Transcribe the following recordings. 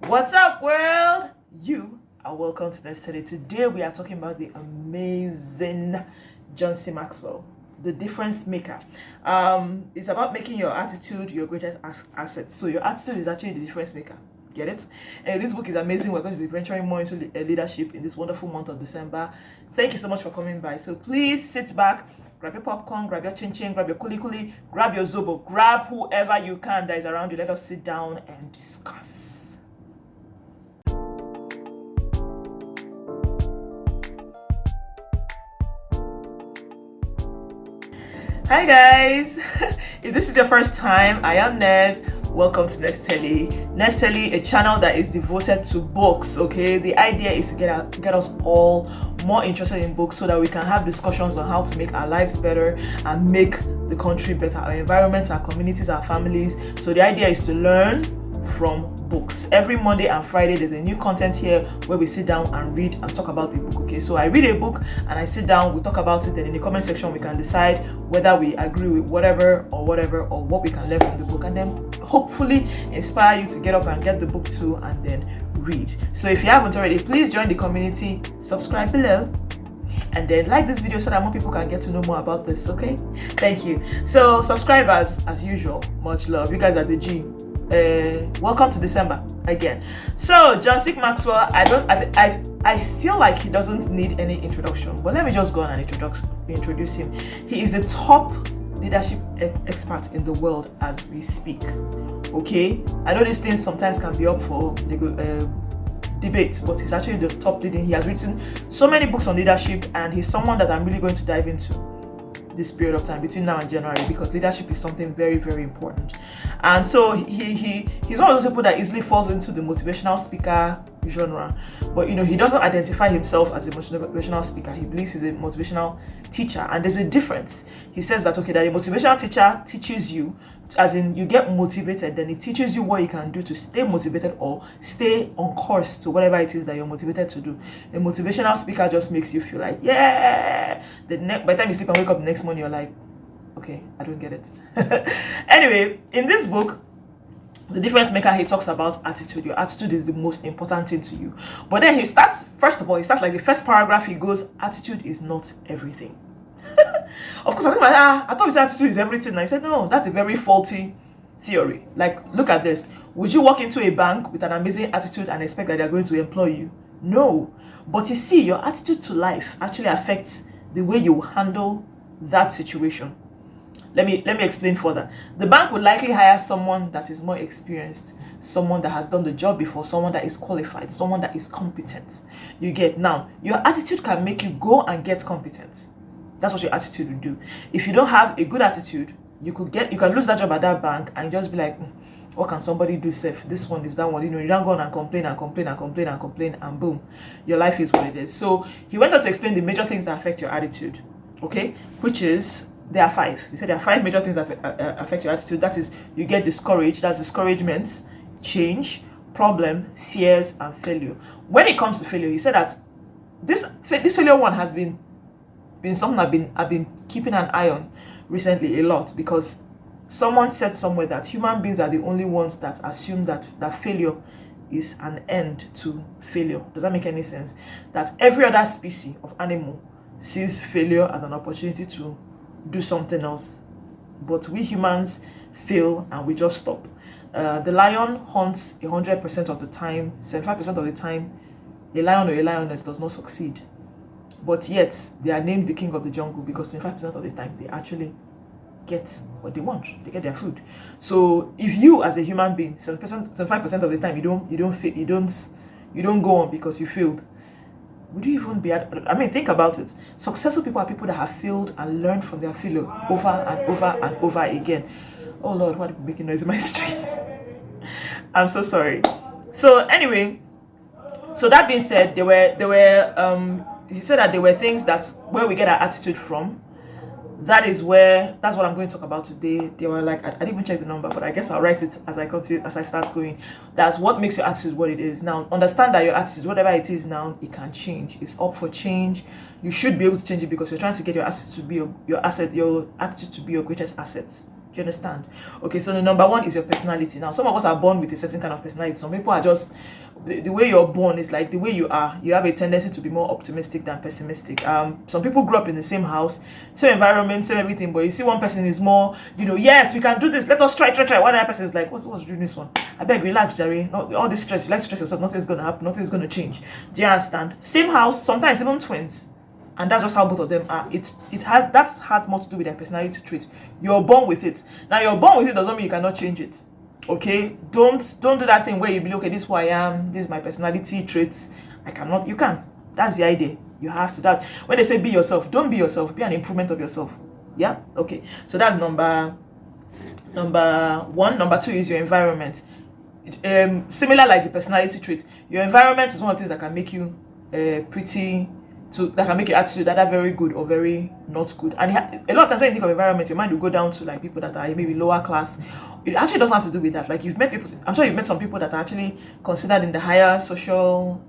What's up, world? You are welcome to this study. Today we are talking about the amazing John C Maxwell, the difference maker. It's about making your attitude your greatest asset. So your attitude is actually the difference maker. Get it? And this book is amazing. We're going to be venturing more into leadership in this wonderful month of December. Thank you so much for coming by. So please sit back, grab your popcorn, grab your chin chin, grab your kuli kuli, grab your zobo, grab whoever you can that is around you. Let us sit down and discuss. Hi guys, if this is your first time, I am Nez. Welcome to Nesteli, a channel that is devoted to books. Okay, the idea is to get us all more interested in books so that we can have discussions on how to make our lives better and make the country better, our environment, our communities, our families. So the idea is to learn from books. Every Monday and Friday there's a new content here where we sit down and read and talk about the book. Okay, so I read a book and I sit down, we talk about it, then in the comment section we can decide whether we agree with whatever or what we can learn from the book, and then hopefully inspire you to get up and get the book too and then read. So if you haven't already, please join the community, subscribe below, and then like this video so that more people can get to know more about this. Okay, thank you. So subscribers, as usual, much love. You guys are the G. Welcome to December again. So John C Maxwell, I feel like he doesn't need any introduction, but let me just go on and introduce him. He is the top leadership expert in the world as we speak. Okay, I know these things sometimes can be up for debate, but he's actually the top leading. He has written so many books on leadership, and he's someone that I'm really going to dive into this period of time between now and January, because leadership is something very, very important. And so he's one of those people that easily falls into the motivational speaker genre, but he doesn't identify himself as a motivational speaker. He believes he's a motivational teacher, and there's a difference. He says that that a motivational teacher teaches you, as in you get motivated, then it teaches you what you can do to stay motivated or stay on course to whatever it is that you're motivated to do. A motivational speaker just makes you feel like, yeah, by the time you sleep and wake up the next morning, you're like, okay, I don't get it. Anyway, in this book, The Difference Maker, he talks about attitude. Your attitude is the most important thing to you. But then he starts like the first paragraph, he goes, attitude is not everything. Of course, I thought his attitude is everything. And I said, no, that's a very faulty theory. Like, look at this. Would you walk into a bank with an amazing attitude and expect that they're going to employ you? No. But you see, your attitude to life actually affects the way you handle that situation. Let me explain further. The bank would likely hire someone that is more experienced, someone that has done the job before, someone that is qualified, someone that is competent. You get? Now, your attitude can make you go and get competent. That's what your attitude will do. If you don't have a good attitude, you can lose that job at that bank and just be like, what can somebody do safe? This one is that one. You don't go on and complain, and boom, your life is what it is. So he went on to explain the major things that affect your attitude. Okay, which is, there are 5. He said there are 5 major things that affect your attitude. That is, you get discouraged. That's discouragement, change, problem, fears, and failure. When it comes to failure, he said that this failure one has been something I've been keeping an eye on recently a lot, because someone said somewhere that human beings are the only ones that assume that failure is an end to failure. Does that make any sense? That every other species of animal sees failure as an opportunity to do something else, but we humans fail and we just stop. The lion hunts 100% of the time. 75% of the time, a lion or a lioness does not succeed, but yet they are named the king of the jungle, because 25% of the time they actually get what they want. They get their food. So if you, as a human being, 75% of the time you don't go on because you failed, would you even be think about it. Successful people are people that have failed and learned from their failure over and over and over again. Oh Lord, why are people making noise in my street? I'm so sorry. So anyway, so that being said, he said that there were things that where we get our attitude from. That's what I'm going to talk about today. They were like, I didn't even check the number, but I guess I'll write it as I continue, as I start going. That's what makes your attitude what it is. Now, understand that your attitude, whatever it is now, it can change. It's up for change. You should be able to change it, because you're trying to get your attitude to be your attitude to be your greatest asset. Do you understand? Okay, so the number one is your personality. Now, some of us are born with a certain kind of personality. Some people are just the way you're born is like the way you are. You have a tendency to be more optimistic than pessimistic. Some people grew up in the same house, same environment, same everything, but you see one person is more, yes, we can do this. Let us try. One other person is like, what's doing this one? I beg, relax, Jerry. Not all this stress. You like to stress yourself. Nothing's gonna happen. Nothing's gonna change. Do you understand? Same house, sometimes even twins. And that's just how both of them are. That has more to do with their personality trait. You're born with it. Now you're born with it doesn't mean you cannot change it. Okay? Don't do that thing where you be okay, this is who I am, this is my personality traits. I cannot. You can. That's the idea. You have to. That when they say be yourself, don't be yourself. Be an improvement of yourself. Yeah? Okay. So that's number one. Number two is your environment. Similar like the personality trait. Your environment is one of the things that can make you that can make your attitude either very good or very not good. And a lot of times when you think of environment, your mind will go down to like people that are maybe lower class. It actually doesn't have to do with that. Like you've met people, I'm sure you've met some people that are actually considered in the higher social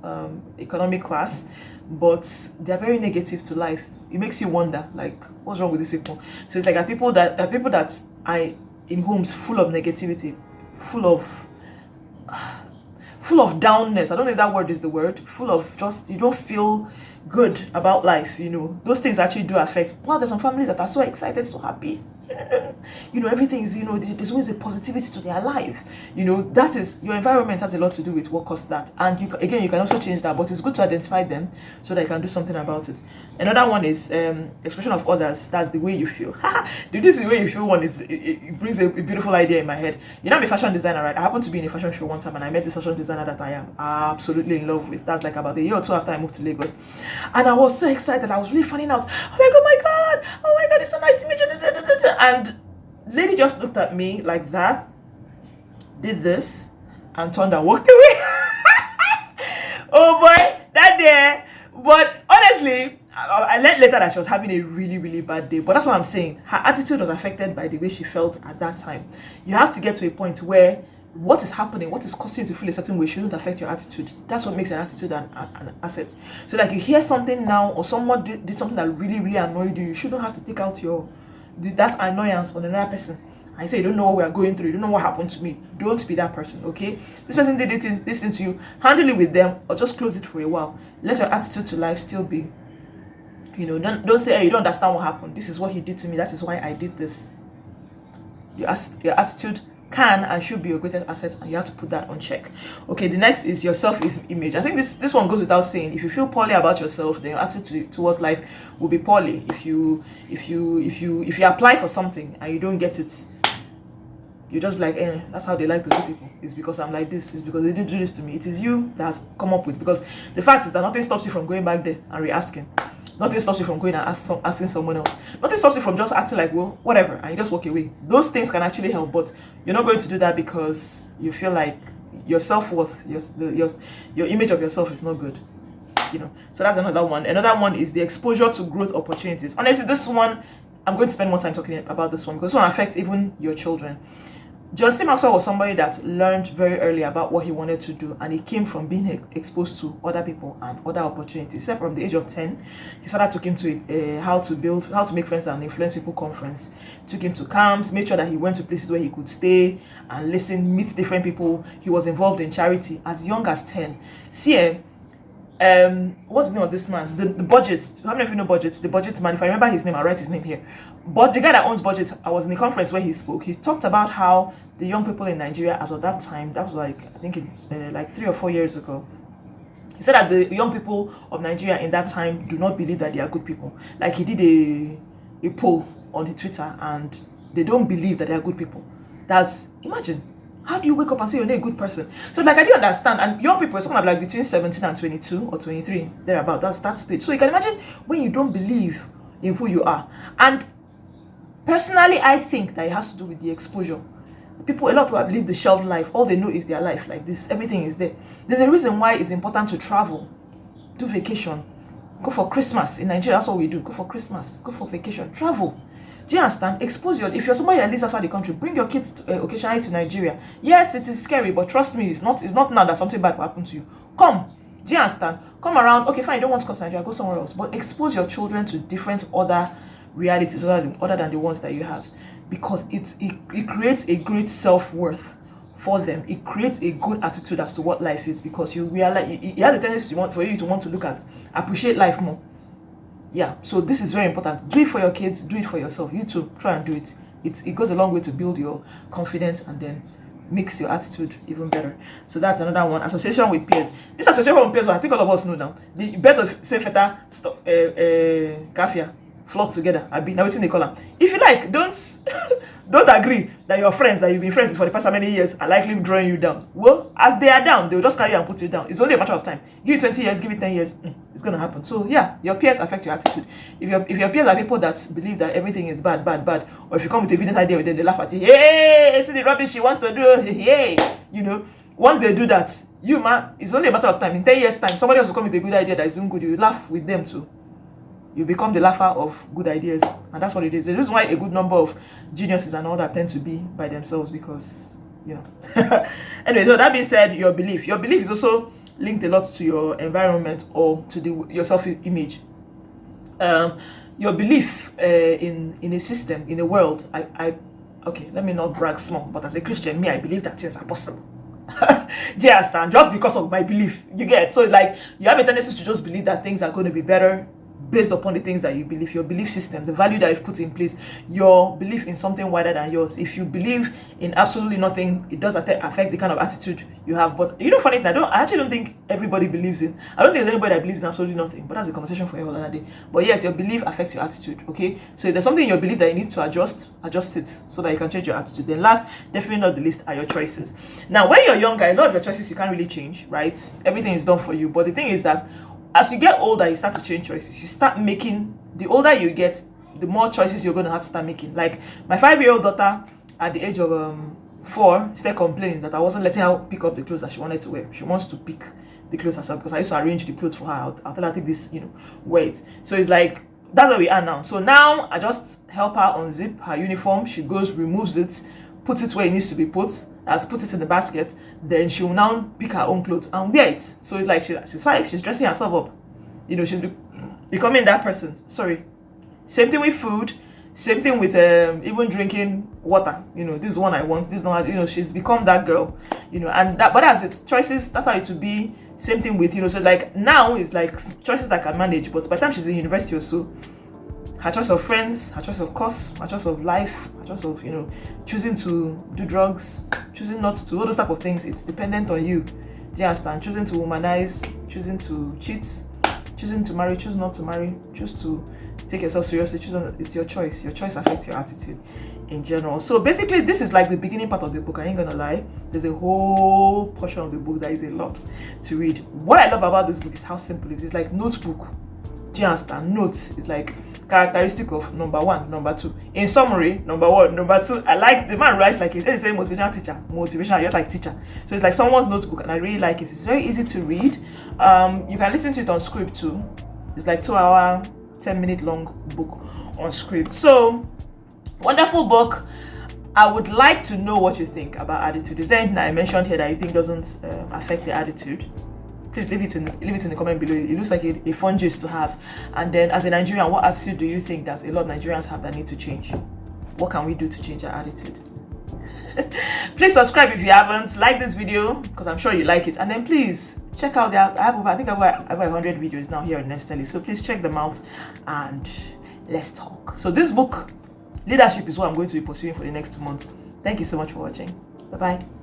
economic class, but they're very negative to life. It makes you wonder, like, what's wrong with these people? So it's like people that are in homes full of negativity, full of downness. I don't know if that word is the word. Full of just, you don't feel good about life, those things actually do affect. Well, there's some families that are so excited, so happy, everything is, there's always a positivity to their life. That is, your environment has a lot to do with what caused that. And you can also change that, but it's good to identify them so that you can do something about it. Another one is expression of others. That's the way you feel. This is the way you feel one. It brings a beautiful idea in my head. I'm a fashion designer, right? I happened to be in a fashion show one time and I met this fashion designer that I am absolutely in love with. That's like about a year or two after I moved to Lagos. And I was so excited. I was really finding out, oh my god, it's so nice to meet you. And lady just looked at me like that, did this, and turned and walked away. Oh boy, that day. But honestly, I learned later that she was having a really, really bad day. But that's what I'm saying. Her attitude was affected by the way she felt at that time. You have to get to a point where what is happening, what is causing you to feel a certain way shouldn't affect your attitude. That's what makes an attitude an asset. So like you hear something now, or someone did something that really, really annoyed you, you shouldn't have to take out that annoyance on another person. I say, you don't know what we are going through, you don't know what happened to me. Don't be that person, okay? This person did this to you, handle it with them, or just close it for a while. Let your attitude to life still be, don't say, hey, you don't understand what happened. This is what he did to me, that is why I did this. Your attitude can and should be your greatest asset, and you have to put that on check. Okay, the next is your self-image. I think this one goes without saying. If you feel poorly about yourself, then your attitude towards life will be poorly. If you apply for something and you don't get it, you just be like, that's how they like to do people. It's because I'm like this. It's because they didn't do this to me. It is you that has come up with. Because the fact is that nothing stops you from going back there and re-asking. Nothing stops you from going and asking someone else. Nothing stops you from just acting like, well, whatever, and you just walk away. Those things can actually help, but you're not going to do that because you feel like your self-worth, your image of yourself is not good. So that's another one. Another one is the exposure to growth opportunities. Honestly, this one, I'm going to spend more time talking about this one because this one affects even your children. John C Maxwell was somebody that learned very early about what he wanted to do, and he came from being exposed to other people and other opportunities. Except from the age of 10, his father took him to a how to make friends and influence people conference. Took him to camps, made sure that he went to places where he could stay and listen, meet different people. He was involved in charity as young as 10. See, what's the name of this man? The Budget. How many of you know Budget? The Budget man. If I remember his name, I'll write his name here. But the guy that owns Budget, I was in a conference where he spoke. He talked about how the young people in Nigeria, as of that time, that was like, I think it's like 3 or 4 years ago. He said that the young people of Nigeria in that time do not believe that they are good people. Like he did a poll on the Twitter, and they don't believe that they are good people. Imagine. How do you wake up and say you're not a good person? So like I didn't understand. And young people, it's kind of like between 17 and 22 or 23, thereabout. That's that stage. So you can imagine when you don't believe in who you are. And personally, I think that it has to do with the exposure. A lot of people have lived the shelved life. All they know is their life like this. Everything is there. There's a reason why it's important to travel, do vacation, go for Christmas. In Nigeria, that's what we do. Go for Christmas, go for vacation, travel. Do you understand? Expose if you're somebody that lives outside the country, bring your kids occasionally to Nigeria. Yes, it is scary, but trust me, it's not now that something bad will happen to you. Come. Do you understand? Come around. Okay, fine, you don't want to come to Nigeria, go somewhere else. But expose your children to different other realities other than the ones that you have. because it creates a great self-worth for them. It creates a good attitude as to what life is, because you realize it has a tendency for you to want to look at, appreciate life more. Yeah, so this is very important. Do it for your kids, do it for yourself. You too, try and do it. It goes a long way to build your confidence and then makes your attitude even better. So that's another one. Association with peers. This association with peers, I think all of us know now. The birds of same feather kafia flock together. Now what's in the column. If you like, don't don't agree that your friends that you've been friends with for the past how many years are likely drawing you down. Well, as they are down, they will just carry you and put you down. It's only a matter of time. Give it 20 years, give it 10 years, it's gonna happen. So yeah, your peers affect your attitude. If your peers are people that believe that everything is bad, or if you come with a brilliant idea with them, they laugh at you. Hey, see the rubbish she wants to do. Hey, once they do that, it's only a matter of time. In 10 years' time, somebody else will come with a good idea that isn't good. You laugh with them too. You become the laugher of good ideas, and that's what it is. The reason why a good number of geniuses and all that tend to be by themselves, because anyway, so that being said, your belief is also linked a lot to your environment or to your self-image. Your belief in a system, in a world. Okay, let me not brag small, but as a Christian, I believe that things are possible. Do you understand? Just because of my belief, you get. So like, you have a tendency to just believe that things are going to be better based upon the things that you believe, your belief system, the value that you've put in place, your belief in something wider than yours. If you believe in absolutely nothing, it does affect the kind of attitude you have. But funny thing, I actually don't think everybody believes in. I don't think there's anybody that believes in absolutely nothing. But that's a conversation for a whole other day. But yes, your belief affects your attitude. Okay, so if there's something in your belief that you need to adjust it so that you can change your attitude. Then last, definitely not the least, are your choices. Now, when you're younger, a lot of your choices you can't really change, right? Everything is done for you. But the thing is that as you get older, you start to change choices. You start making, the older you get, the more choices you're going to have to start making. Like my 5-year-old daughter, at the age of 4, started complaining that I wasn't letting her pick up the clothes that she wanted to wear. She wants to pick the clothes herself, because I used to arrange the clothes for her. I'll tell her, take this, wear it. So it's like, that's where we are now. So now I just help her unzip her uniform. She goes, removes it, puts it where it needs to be put, puts it in the basket. Then she will now pick her own clothes and wear it. So it's like she's 5, she's dressing herself up. She's becoming that person. Sorry. Same thing with food. Same thing with even drinking water. This is one I want. This is not. She's become that girl. And that. But as it's choices, that's how it would be. Same thing with So like now it's like choices that can manage. But by the time she's in university or so, her choice of friends, her choice of course, her choice of life, her choice of choosing to do drugs, choosing not to, all those type of things. It's dependent on you. Do you understand? Choosing to womanize, choosing to cheat, choosing to marry, choose not to marry, choose to take yourself seriously, it's your choice. Your choice affects your attitude in general. So basically, this is like the beginning part of the book. I ain't gonna lie. There's a whole portion of the book that is a lot to read. What I love about this book is how simple it is. It's like notebook. Do you understand? Notes is like characteristic of number 1, number 2. In summary, number 1, number 2. I like the man writes like he's a motivational teacher. Motivational, you're like teacher. So it's like someone's notebook, and I really like it. It's very easy to read. You can listen to it on script too. It's like 2-hour, 10-minute long book on script. So wonderful book. I would like to know what you think about attitude. Is there anything I mentioned here that you think doesn't affect the attitude? Please leave it in the comment below. It looks like a fun gist to have. And then as a Nigerian, what attitude do you think that a lot of Nigerians have that need to change? What can we do to change our attitude? Please subscribe if you haven't. Like this video, because I'm sure you like it. And then please check out I have over 100 videos now here on Nesteli. So please check them out and let's talk. So this book, leadership, is what I'm going to be pursuing for the next 2 months. Thank you so much for watching. Bye-bye.